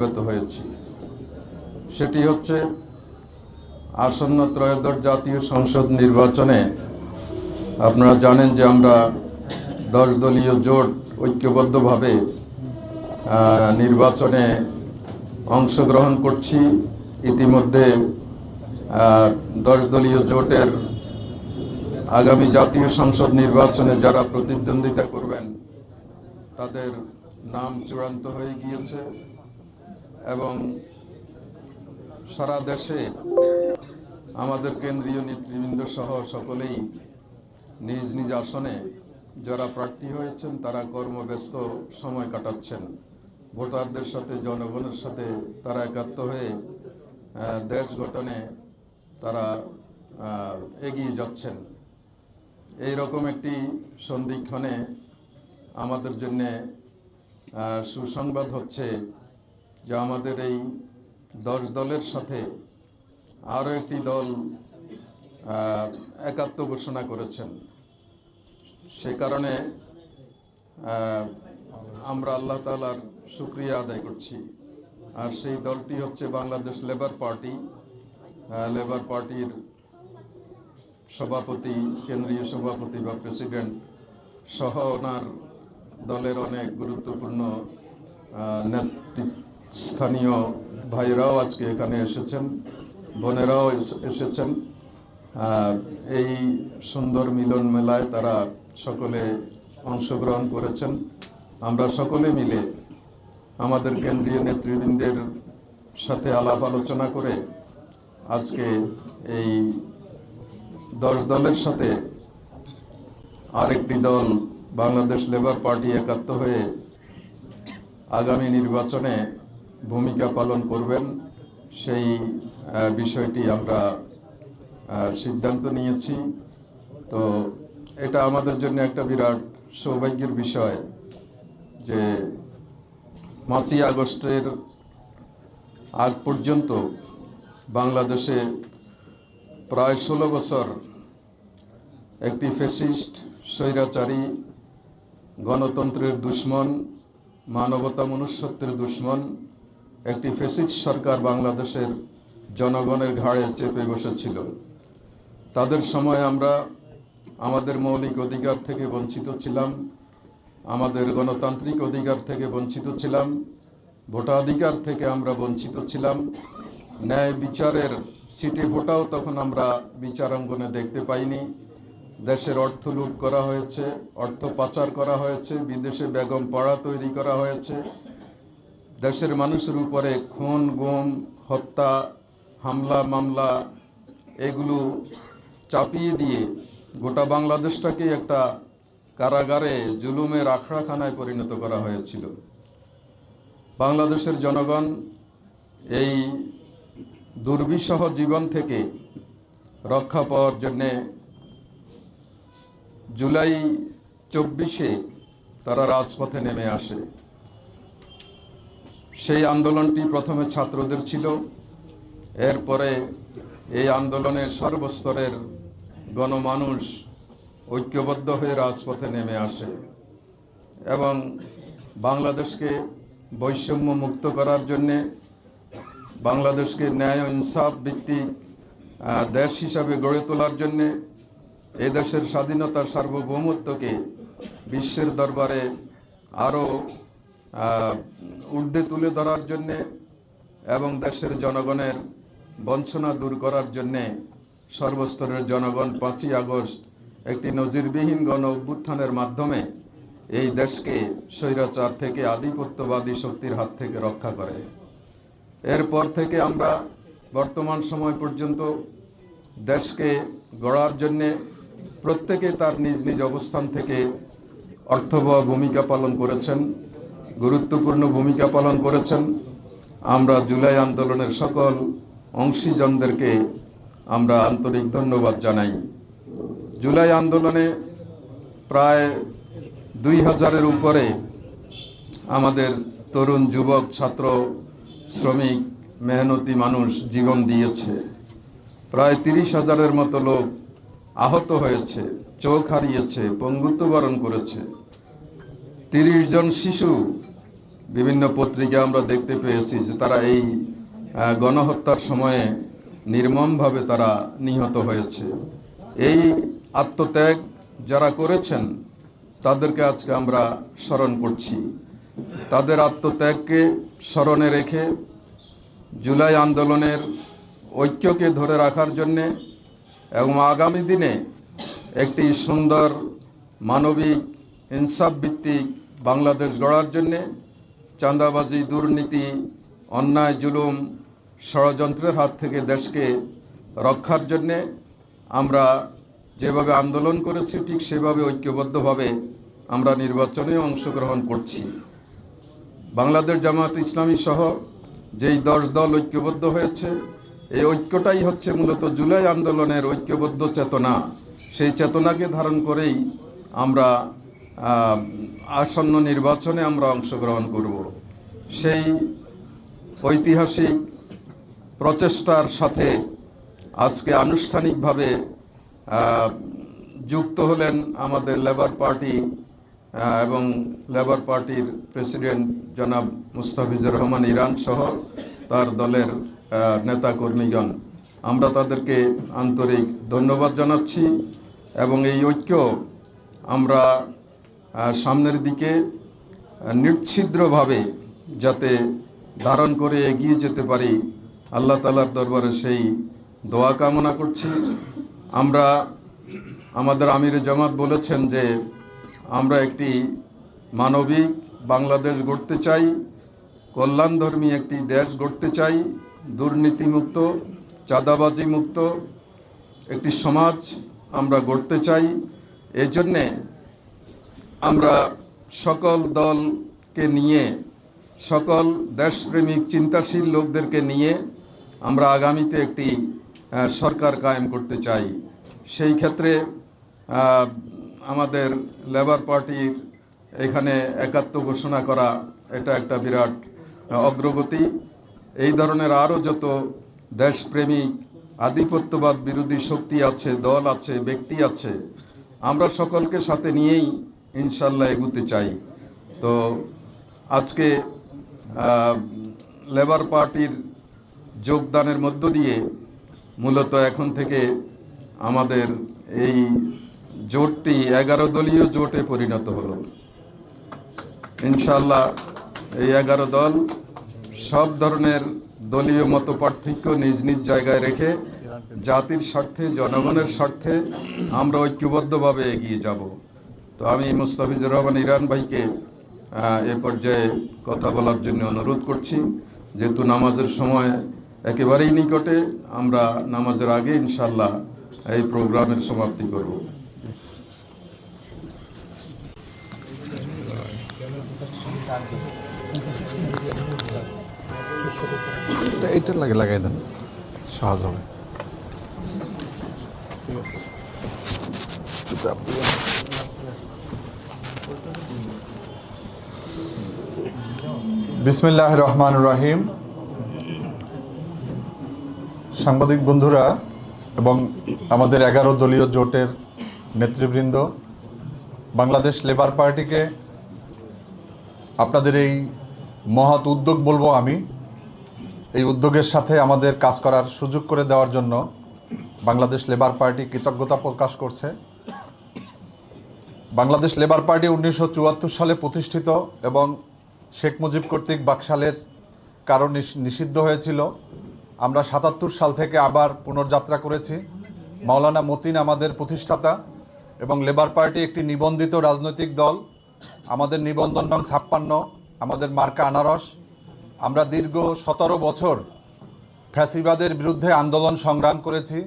হয়েছি। সেটি হচ্ছে আসন্ন ত্রয়োদশ জাতীয় সংসদ নির্বাচনে আপনারা জানেন যে আমরা 10 দলীয় জোট ঐক্যবদ্ধভাবে নির্বাচনে অংশগ্রহণ করছি। ইতিমধ্যে 10 দলীয় জোটের আগামী জাতীয় সংসদ নির্বাচনে যারা প্রতিদ্বন্দ্বিতা করবেন তাদের নাম চূড়ান্ত হয়ে গিয়েছে এবং সারা দেশে আমাদের কেন্দ্রীয় নেতৃবৃন্দ সহ সকলেই নিজ নিজ আসনে যারা প্রার্থী হয়েছেন তারা কর্মব্যস্ত সময় কাটাচ্ছেন। ভোটারদের সাথে জনগণের সাথে তারা একাত্ম হয়ে দেশ গঠনে তারা এগিয়ে যাচ্ছেন। এই রকম একটি সন্ধিক্ষণে আমাদের জন্য সুসংবাদ হচ্ছে যে আমাদের এই 10 দলের সাথে আরও একটি দল একাত্ম ঘোষণা করেছেন। সে কারণে আমরা আল্লাহ তাআলার শুকরিয়া আদায় করছি। আর সেই দলটি হচ্ছে বাংলাদেশ লেবার পার্টি। লেবার পার্টির সভাপতি, কেন্দ্রীয় সভাপতি বা প্রেসিডেন্ট সহ ওনার দলের অনেক গুরুত্বপূর্ণ স্থানীয় ভাইরাও আজকে এখানে এসেছেন, বোনেরাও এসেছেন। এই সুন্দর মিলন মেলায় তারা সকলে অংশগ্রহণ করেছেন। আমরা সকলে মিলে আমাদের কেন্দ্রীয় নেতৃবৃন্দের সাথে আলাপ আলোচনা করে আজকে এই 10 দলের সাথে আরেকটি দল বাংলাদেশ লেবার পার্টি একাত্ম হয়ে আগামী নির্বাচনে ভূমিকা পালন করবেন সেই বিষয়টি আমরা সিদ্ধান্ত নিয়েছি। তো এটা আমাদের জন্য একটা বিরাট সৌভাগ্যের বিষয় যে 5ই আগস্টের আগ পর্যন্ত বাংলাদেশে প্রায় 16 বছর একটি ফ্যাসিস্ট, স্বৈরাচারী, গণতন্ত্রের দুশ্মন, মানবতা মনুষ্যত্বের দুশ্মন একটি ফ্যাসিস্ট সরকার বাংলাদেশের জনগণের ঘাড়ে চেপে বসেছিল। তাদের সময় আমরা আমাদের মৌলিক অধিকার থেকে বঞ্চিত ছিলাম, আমাদের গণতান্ত্রিক অধিকার থেকে বঞ্চিত ছিলাম, ভোটাধিকার থেকে আমরা বঞ্চিত ছিলাম। ন্যায় বিচারের সিটি ভোটাও তখন আমরা বিচারাঙ্গনে দেখতে পাইনি। দেশের অর্থ লুট করা হয়েছে, অর্থ পাচার করা হয়েছে, বিদেশে বেগম পাড়া তৈরি করা হয়েছে, দেশের মানুষের উপরে খুন, গুম, হত্যা, হামলা, মামলা এগুলো চাপিয়ে দিয়ে গোটা বাংলাদেশটাকে একটা কারাগারে জুলুমের আখড়াখানায় পরিণত করা হয়েছিল। বাংলাদেশের জনগণ এই দুর্বিষহ জীবন থেকে রক্ষা পাওয়ার জন্যে জুলাই 24-এ তারা রাজপথে নেমে আসে। সেই আন্দোলনটি প্রথমে ছাত্রদের ছিল, এরপরে এই আন্দোলনের সর্বস্তরের গণমানুষ ঐক্যবদ্ধ হয়ে রাজপথে নেমে আসে এবং বাংলাদেশকে বৈষম্য মুক্ত করার জন্যে, বাংলাদেশকে ন্যায় ইনসাফ ভিত্তিক দেশ হিসাবে গড়ে তোলার জন্যে, এই দেশের স্বাধীনতার সার্বভৌমত্বকে বিশ্বের দরবারে আরও ঊর্ধ্বে তুলে ধরার জন্যে এবং দেশের জনগণের বঞ্চনা দূর করার জন্যে সর্বস্তরের জনগণ 5ই আগস্ট একটি নজিরবিহীন গণ অভ্যুত্থানের মাধ্যমে এই দেশকে স্বৈরাচার থেকে, আধিপত্যবাদী শক্তির হাত থেকে রক্ষা করে। এরপর থেকে আমরা বর্তমান সময় পর্যন্ত দেশকে গড়ার জন্যে প্রত্যেকে তার নিজ নিজ অবস্থান থেকে অর্থবহ ভূমিকা পালন করেছেন, গুরুত্বপূর্ণ ভূমিকা পালন করেছেন। আমরা জুলাই আন্দোলনের সকল অংশীজনদেরকে আমরা আন্তরিক ধন্যবাদ জানাই। জুলাই আন্দোলনে প্রায় 2000-এর উপরে আমাদের তরুণ, যুবক, ছাত্র, শ্রমিক, মেহনতি মানুষ জীবন দিয়েছে। প্রায় 30,000-এর মতো লোক আহত হয়েছে, চোখ হারিয়েছে, পঙ্গুত্ব বরণ করেছে। 30 জন শিশু বিভিন্ন পত্রিকায় আমরা দেখতে পেয়েছি যে তারা এই গণহত্যার সময়ে নির্মমভাবে তারা নিহত হয়েছে। এই আত্মত্যাগ যারা করেছেন তাদেরকে আজকে আমরা স্মরণ করছি। তাদের আত্মত্যাগকে স্মরণে রেখে জুলাই আন্দোলনের ঐক্যকে ধরে রাখার জন্যে এবং আগামী দিনে একটি সুন্দর মানবিক ইনসাফ ভিত্তিক বাংলাদেশ গড়ার জন্যে চাঁদাবাজি, দুর্নীতি, অন্যায়, জুলুম, ষড়যন্ত্রের হাত থেকে দেশকে রক্ষার জন্যে আমরা যেভাবে আন্দোলন করেছি ঠিক সেভাবে ঐক্যবদ্ধভাবে আমরা নির্বাচনে অংশগ্রহণ করছি। বাংলাদেশ জামায়াত ইসলামী সহ যেই 10 দল ঐক্যবদ্ধ হয়েছে, এই ঐক্যটাই হচ্ছে মূলত জুলাই আন্দোলনের ঐক্যবদ্ধ চেতনা। সেই চেতনাকে ধারণ করেই আমরা আসন্ন নির্বাচনে আমরা অংশগ্রহণ করব। সেই ঐতিহাসিক প্রচেষ্টার সাথে আজকে আনুষ্ঠানিকভাবে যুক্ত হলেন আমাদের লেবার পার্টি এবং লেবার পার্টির প্রেসিডেন্ট জনাব মুস্তাফিজুর রহমান ইরান সহ তার দলের নেতাকর্মীগণ। আমরা তাদেরকে আন্তরিক ধন্যবাদ জানাচ্ছি এবং এই ঐক্য আমরা সামনের দিকে নিশ্ছিদ্রভাবে যাতে ধারণ করে এগিয়ে যেতে পারি, আল্লাহ তাআলার দরবারে সেই দোয়া কামনা করছি। আমরা আমাদের আমির জামাত বলেছেন যে আমরা একটি মানবিক বাংলাদেশ গড়তে চাই, কল্যাণধর্মী একটি দেশ গড়তে চাই, দুর্নীতিমুক্ত, চাঁদাবাজি মুক্ত একটি সমাজ আমরা গড়তে চাই। এই জন্যে আমরা সকল দলকে নিয়ে, সকল দেশপ্রেমিক চিন্তাশীল লোকদেরকে নিয়ে আমরা আগামীতে একটি সরকার কায়েম করতে চাই। সেই ক্ষেত্রে আমাদের লেবার পার্টির এখানে একাত্ম ঘোষণা করা এটা একটা বিরাট অগ্রগতি। এই ধরনের আরও যত দেশপ্রেমিক আধিপত্যবাদ বিরোধী শক্তি আছে, দল আছে, ব্যক্তি আছে, আমরা সকলকে সাথে নিয়েই ইনশাল্লাহ এগুতে চাই। তো আজকে লেবার পার্টির যোগদানের মধ্য দিয়ে মূলত এখন থেকে আমাদের এই জোটটি 11 দলীয় জোটে পরিণত হলো। ইনশাল্লাহ এই 11 দল সব ধরনের দলীয় মতপার্থক্য নিজ নিজ জায়গায় রেখে জাতির স্বার্থে, জনগণের স্বার্থে আমরা ঐক্যবদ্ধভাবে এগিয়ে যাব। তো আমি মুস্তাফিজুর রহমান ইরান ভাইকে এ পর্যায়ে কথা বলার জন্য অনুরোধ করছি। যেহেতু নামাজের সময় একেবারেই নিকটে, আমরা নামাজের আগে ইনশাল্লাহ এই প্রোগ্রামের সমাপ্তি করব। এইটা লাগাই দেন, সহজ হবে। বিসমিল্লাহির রহমানির রহিম। সাংবাদিক বন্ধুরা এবং আমাদের 11 দলীয় জোটের নেতৃবৃন্দ, বাংলাদেশ লেবার পার্টিকে আপনাদের এই মহৎ উদ্যোগ বলবো আমি, এই উদ্যোগের সাথে আমাদের কাজ করার সুযোগ করে দেওয়ার জন্য বাংলাদেশ লেবার পার্টি কৃতজ্ঞতা প্রকাশ করছে। বাংলাদেশ লেবার পার্টি 1974 সালে প্রতিষ্ঠিত এবং শেখ মুজিব কর্তৃক বাকশালের কারণ নিষিদ্ধ হয়েছিল। আমরা 77 সাল থেকে আবার পুনর্যাত্রা করেছি। মাওলানা মতিন আমাদের প্রতিষ্ঠাতা এবং লেবার পার্টি একটি নিবন্ধিত রাজনৈতিক দল। আমাদের নিবন্ধন নং 56, আমাদের মার্কা আনারস। আমরা দীর্ঘ 17 বছর ফ্যাসিবাদের বিরুদ্ধে আন্দোলন সংগ্রাম করেছি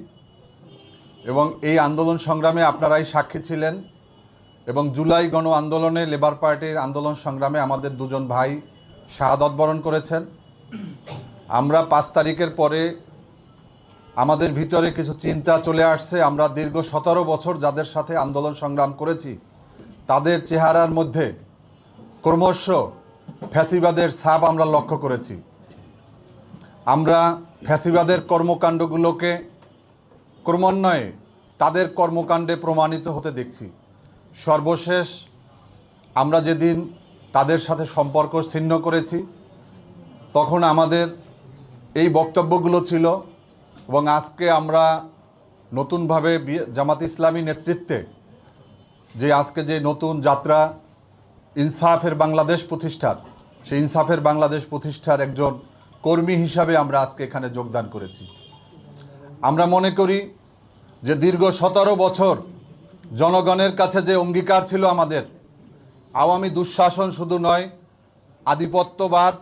এবং এই আন্দোলন সংগ্রামে আপনারাই সাক্ষী ছিলেন। এবং জুলাই গণ আন্দোলনে লেবার পার্টির আন্দোলন সংগ্রামে আমাদের দুজন ভাই শাহাদত বরণ করেছেন। আমরা 5 তারিখের পরে আমাদের ভিতরে কিছু চিন্তা চলে আসছে। আমরা দীর্ঘ 17 বছর যাদের সাথে আন্দোলন সংগ্রাম করেছি তাদের চেহারার মধ্যে ক্রমশ ফ্যাসিবাদের ছাপ আমরা লক্ষ্য করেছি। আমরা ফ্যাসিবাদের কর্মকাণ্ডগুলোকে ক্রমান্বয়ে তাদের কর্মকাণ্ডে প্রমাণিত হতে দেখছি। সর্বশেষ আমরা যেদিন তাদের সাথে সম্পর্ক ছিন্ন করেছি, তখন আমাদের এই বক্তব্যগুলো ছিল। এবং আজকে আমরা নতুনভাবে জামাত ইসলামী নেতৃত্বে আজকে যে নতুন যাত্রা ইনসাফের বাংলাদেশ প্রতিষ্ঠার, সেই ইনসাফের বাংলাদেশ প্রতিষ্ঠার একজন কর্মী হিসাবে আমরা আজকে এখানে যোগদান করেছি। আমরা মনে করি যে দীর্ঘ 17 বছর জনগণের কাছে যে অঙ্গীকার ছিল আমাদের, আওয়ামী দুঃশাসন শুধু নয়, আধিপত্যবাদ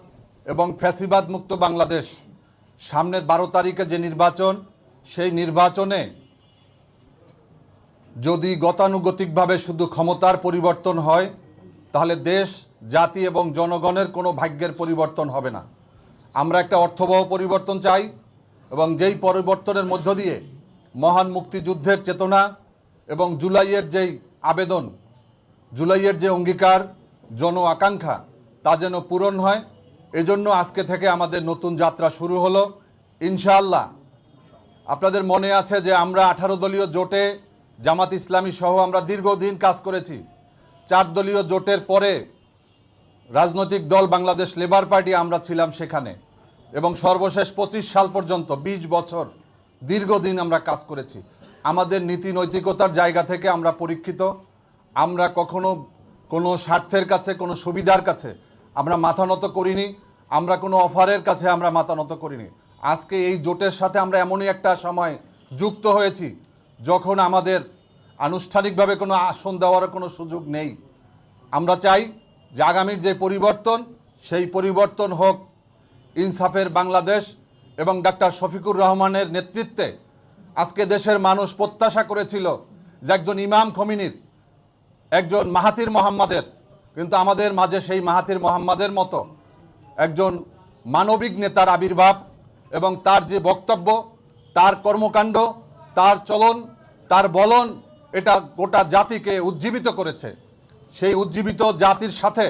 এবং ফ্যাসিবাদ মুক্ত বাংলাদেশ, সামনের 12 তারিখে যে নির্বাচন, সেই নির্বাচনে যদি গতানুগতিকভাবে শুধু ক্ষমতার পরিবর্তন হয়, তাহলে দেশ, জাতি এবং জনগণের কোনো ভাগ্যের পরিবর্তন হবে না। আমরা একটা অর্থবহ পরিবর্তন চাই, এবং যেই পরিবর্তনের মধ্য দিয়ে মহান মুক্তিযুদ্ধের চেতনা এবং জুলাইয়ের যেই আবেদন, জুলাইয়ের যে অঙ্গীকার, জন আকাঙ্ক্ষা, তা যেন পূরণ হয়। এজন্য আজকে থেকে আমাদের নতুন যাত্রা শুরু হলো ইনশাআল্লাহ। আপনাদের মনে আছে যে আমরা 18 দলীয় জোটে জামাত ইসলামী সহ আমরা দীর্ঘদিন কাজ করেছি। 4 দলীয় জোটের পরে রাজনৈতিক দল বাংলাদেশ লেবার পার্টি আমরা ছিলাম সেখানে, এবং সর্বশেষ 25 সাল পর্যন্ত 20 বছর দীর্ঘদিন আমরা কাজ করেছি। আমাদের নীতি নৈতিকতার জায়গা থেকে আমরা পরীক্ষিত। আমরা কখনো কোনো স্বার্থের কাছে, কোনো সুবিধার কাছে আমরা মাথা নত করিনি, আমরা কোনো অফারের কাছে আমরা মাথা নত করিনি। আজকে এই জোটের সাথে আমরা এমনই একটা সময় যুক্ত হয়েছি যখন আমাদের আনুষ্ঠানিকভাবে কোনো আসন দেওয়ার কোনো সুযোগ নেই। আমরা চাই যে আগামীর যে পরিবর্তন, সেই পরিবর্তন হোক ইনসাফের বাংলাদেশ এবং ডাক্তার শফিকুর রহমানের নেতৃত্বে। আজকে দেশের মানুষ প্রত্যাশা করেছিল যে একজন ইমাম খমিনির, একজন মাহাথির মোহাম্মদের, কিন্তু আমাদের মাঝে সেই মাহাথির মোহাম্মদের মতো একজন মানবিক নেতার আবির্ভাব, এবং তার যে বক্তব্য, তার কর্মকাণ্ড, তার চলন, তার বলন, এটা গোটা জাতিকে উজ্জীবিত করেছে। সেই উজ্জীবিত জাতির সাথে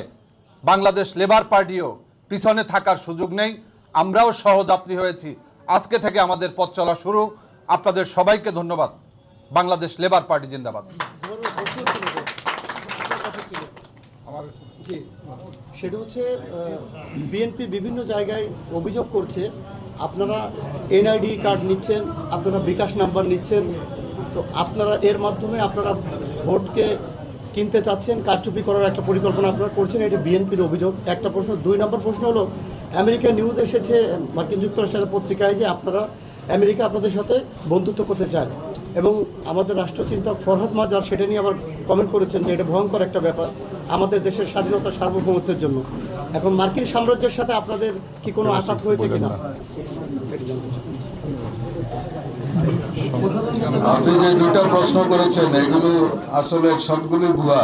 বাংলাদেশ লেবার পার্টিও পিছনে থাকার সুযোগ নেই। আমরাও সহযাত্রী হয়েছি। আজকে থেকে আমাদের পথ চলা শুরু। আপনাদের সবাইকে ধন্যবাদ। বাংলাদেশ লেবার পার্টি জিন্দাবাদ। জি, সেটা হচ্ছে বিএনপি বিভিন্ন জায়গায় অভিযোগ করছে আপনারা এনআইডি কার্ড নিচ্ছেন, আপনারা বিকাশ নাম্বার নিচ্ছেন, তো আপনারা এর মাধ্যমে আপনারা ভোটকে কিনতে চাচ্ছেন, কারচুপি করার একটা পরিকল্পনা আপনারা করছেন, এটি বিএনপির অভিযোগ। একটা প্রশ্ন। 2 নম্বর প্রশ্ন হলো, আমেরিকা নিউজ এসেছে মার্কিন যুক্তরাষ্ট্রের পত্রিকায় যে আপনারা আমেরিকা আপনাদের সাথে বন্ধুত্ব করতে চায়, এবং আমাদের রাষ্ট্রচিন্তক ফরহাদ মাজার সেটা নিয়ে আবার কমেন্ট করেছেন যে এটা ভয়ঙ্কর একটা ব্যাপার আমাদের দেশের স্বাধীনতা সার্বভৌমত্বের জন্য। এখন মার্কিন সাম্রাজ্যের সাথে আপনাদের কি কোনো আঘাত হয়েছে কিনা? আপনি যে 2টা প্রশ্ন করেছেন, এগুলো আসলে সবগুলো ভুয়া।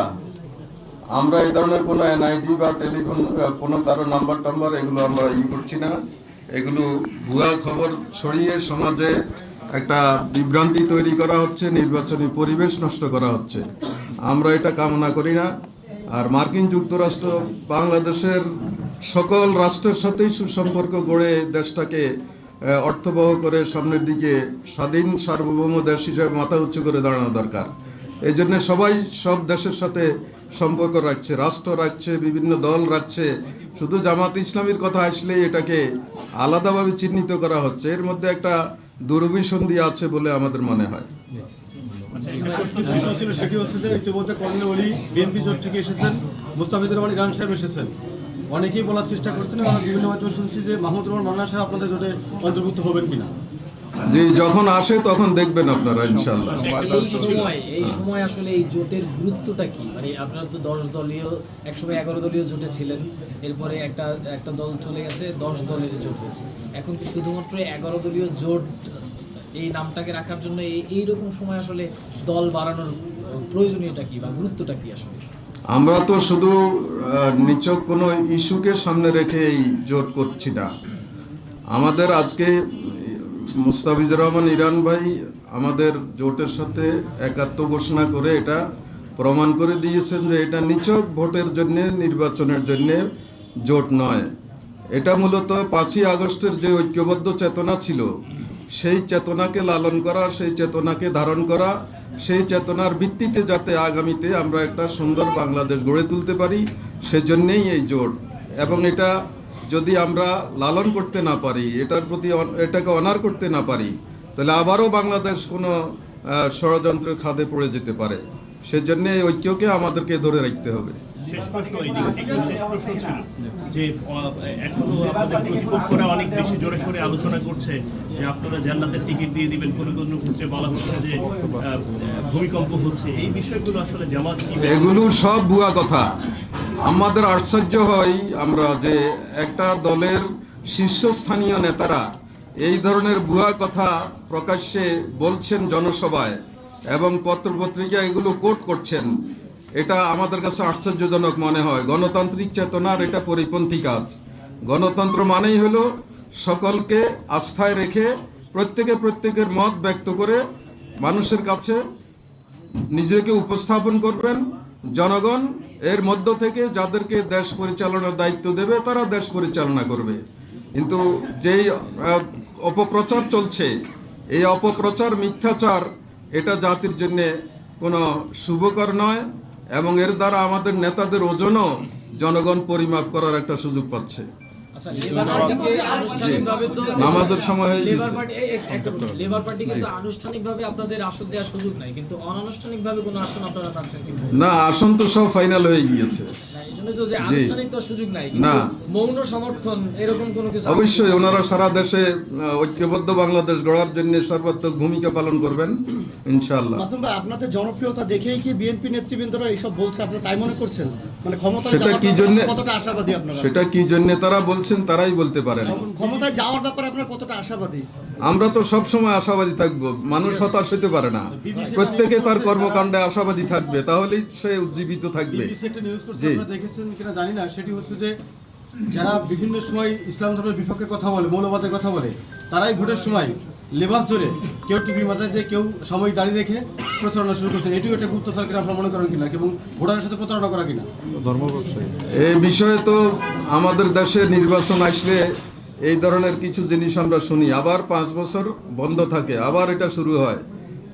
আমরা এই ধরনের কোনো এনআইডি বা টেলিফোন কোনো কারো নাম্বার এগুলো আমরা করছি না। এগুলো ভুয়া খবর ছড়িয়ে সমাজে একটা বিভ্রান্তি তৈরি করা হচ্ছে, নির্বাচনী পরিবেশ নষ্ট করা হচ্ছে। আমরা এটা কামনা করি না। আর মার্কিন যুক্তরাষ্ট্র বাংলাদেশের সকল রাষ্ট্রের সাথেই সুসম্পর্ক গড়ে দেশটাকে অর্থবহ করে সামনের দিকে স্বাধীন সার্বভৌম দেশ হিসেবে মাথা উঁচু করে দাঁড়ানো দরকার। এই জন্য সবাই সব দেশের সাথে সম্পর্ক রাখছে, রাষ্ট্র রাখছে, বিভিন্ন দল রাখছে। শুধু জামাত ইসলামীর কথা আসলেই এটাকে আলাদাভাবে চিহ্নিত করা হচ্ছে। এর মধ্যে একটা দুরভিসন্ধি আছে বলে আমাদের মনে হয়। সেটি হচ্ছে যে ইতিমধ্যে কর্নেল ওলি বিএনপি জোট থেকে এসেছেন, মুস্তাফিজুর রহমান ইরান সাহেব এসেছেন। অনেকেই বলার চেষ্টা করছেন, আমরা বিভিন্ন মাধ্যমে শুনছি যে মাহমুদুর রহমান মান্নান সাহেব আপনাদের জোটে অন্তর্ভুক্ত হবেন কিনা। জি, যখন আসে তখন দেখবেন আপনারা ইনশাআল্লাহ। এই সময় আসলে এই জোটের গুরুত্বটা কি? মানে আপনারা তো 10 দলীয়, একসময় 11 দলীয় জোটে ছিলেন, এরপরে একটা দল চলে গেছে, 10 দলের জোট হয়েছে। এখন কি শুধুমাত্র 11 দলীয় জোট এই নামটাকে রাখার জন্য এইরকম সময় আসলে দল বাড়ানোর প্রয়োজনীয়তা কি বা গুরুত্বটা কি আসলে? আমরা তো শুধু নিছক কোনো ইস্যুকে সামনে রেখে এই জোট করছি না। আমাদের আজকে মুস্তাফিজুর রহমান ইরান ভাই আমাদের জোটের সাথে একাত্ম ঘোষণা করে এটা প্রমাণ করে দিয়েছেন যে এটা নিছক ভোটের জন্য, নির্বাচনের জন্য জোট নয়। এটা মূলত 5ই আগস্টের যে ঐক্যবদ্ধ চেতনা ছিল, সেই চেতনাকে লালন করা, সেই চেতনাকে ধারণ করা, সেই চেতনার ভিত্তিতে যাতে আগামীতে আমরা একটা সুন্দর বাংলাদেশ গড়ে তুলতে পারি, সেজন্যেই এই জোট। এবং এটা যদি আমরা লালন করতে না পারি, এটার প্রতি এটাকে অনার করতে না পারি, তাহলে আবারও বাংলাদেশ কোনো ষড়যন্ত্রের খাদে পড়ে যেতে পারে। সেজন্য এই ঐক্যকে আমাদেরকে ধরে রাখতে হবে। শেষ প্রশ্ন শেষ প্রশ্ন ছিল যে এখনো আপনাদের প্রতিপক্ষরা অনেক বেশি জোরে সোরে আলোচনা করছে যে আপনারা জান্নাতের টিকিট দিয়ে দিবেন, কোনো কোনো ক্ষেত্রে বলা হচ্ছে যে ভূমিকম্প হচ্ছে। এই বিষয়গুলো আসলে জামাত এগুলো সব ভুয়া কথা। আমাদের আশ্চর্য হয় আমরা যে একটা দলের শীর্ষস্থানীয় নেতারা এই ধরনের ভুয়া কথা প্রকাশ্যে বলছেন জনসভায় এবং পত্রপত্রিকা এগুলো কোট করছেন। এটা আমাদের কাছে আশ্চর্যজনক মনে হয়। গণতান্ত্রিক চেতনার এটা পরিপন্থী কাজ। গণতন্ত্র মানেই হলো সকলকে আস্থায় রেখে প্রত্যেকের মত ব্যক্ত করে মানুষের কাছে নিজেকে উপস্থাপন করবেন। জনগণ এর মধ্য থেকে যাদেরকে দেশ পরিচালনার দায়িত্ব দেবে তারা দেশ পরিচালনা করবে। কিন্তু যেই অপপ্রচার চলছে, এই অপপ্রচার, মিথ্যাচার, এটা জাতির জন্য কোনো শুভকর নয় এবং এর দ্বারা আমাদের নেতাদের ওজনও জনগণ পরিমাপ করার একটা সুযোগ পাচ্ছে। আচ্ছা, লেবার পার্টিকে আনুষ্ঠানিকভাবে তো নামাজের সময় হয়ে লেবার গেছে। পার্টি একটা প্রশ্ন, লেবার পার্টি কিন্তু আনুষ্ঠানিকভাবে আপনাদের আসন দেওয়ার সুযোগ নাই, কিন্তু অনানুষ্ঠানিকভাবে কোনো আসন আপনারা চাচ্ছেন কিন্তু না, আসন তো সব ফাইনাল হয়ে গিয়েছে। এই জন্য তো যে আনুষ্ঠানিক তো সুযোগ নাই, কিন্তু না। মৌন সমর্থন এরকম কোনো কিছু আছে? অবশ্যই ওনারা সারা দেশে ঐক্যবদ্ধ বাংলাদেশ গড়ার জন্য সর্বাত্মক ভূমিকা পালন করবেন ইনশাআল্লাহ। মাসুম ভাই, আপনাদের জনপ্রিয়তা দেখেই কি বিএনপি নেতৃবৃন্দরা এইসব বলছে, আপনারা তাই মনে করছেন? মানে ক্ষমতায় সেটা যাওয়ার কি ব্যাপারে জন্যে- কতটা আশাবাদী আপনারা? সেটা কি জন্য তারা বলছেন তারাই বলতে পারেন। ক্ষমতায় যাওয়ার ব্যাপারে আপনারা কতটা আশাবাদী? আমরা তো সব সময় আশাবাদী থাকব। মানুষ হতাশ হতে পারে না। প্রত্যেকে তার কর্মকাণ্ডে আশাবাদী থাকবে, তাহলেই সে উজ্জীবিত থাকবে। বিবিসি একটা নিউজ করছে, জি। আপনারা দেখেছেন কিনা জানি না, সেটি হচ্ছে যে যারা বিভিন্ন সময় ইসলাম ধর্মের বিপক্ষে কথা বলে, মৌলবাদের কথা বলে, তারাই ভোটের সময় লেবাস ধরে কেউ টুপি মাথায় দিয়ে কেউ সাময়িক দাঁড়িয়ে রেখে প্রচারণা শুরু করছেন। এটিও একটা গুপ্তচর কিনা আপনারা মনে করেন কিনা, এবং ভোটারের সাথে প্রতারণা করা কিনা? এই বিষয়ে তো আমাদের দেশে নির্বাচন আসলে এই ধরনের কিছু জিনিস আমরা শুনি, আবার 5 বছর বন্ধ থাকে, আবার এটা শুরু হয়।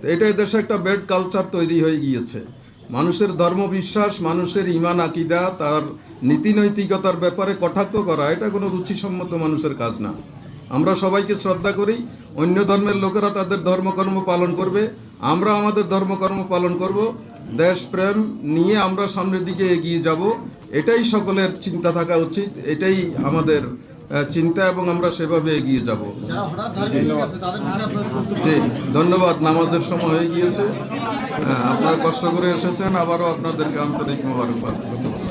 তো এটাই দেশে একটা ব্যাড কালচার তৈরি হয়ে গিয়েছে। মানুষের ধর্মবিশ্বাস, মানুষের ঈমান আকীদা, তার নীতি নৈতিকতার ব্যাপারে কটাক্ষ করা, এটা কোনো রুচিসম্মত মানুষের কাজ না। আমরা সবাইকে শ্রদ্ধা করি, অন্য ধর্মের লোকেরা তাদের ধর্মকর্ম পালন করবে, আমরা আমাদের ধর্মকর্ম পালন করব, দেশপ্রেম নিয়ে আমরা সামনের দিকে এগিয়ে যাব। এটাই সকলের চিন্তা থাকা উচিত, এটাই আমাদের চিন্তা এবং আমরা সেভাবে এগিয়ে যাব। যারা হঠাৎ ধার্মিক লোক আছে তাদের বিষয়ে আপনারা প্রশ্ন জি, ধন্যবাদ। নামাজের সময় হয়ে গিয়েছে। আপনারা কষ্ট করে এসেছেন, আবারও আপনাদেরকে আন্তরিক মোবারকবাদ। ধন্যবাদ।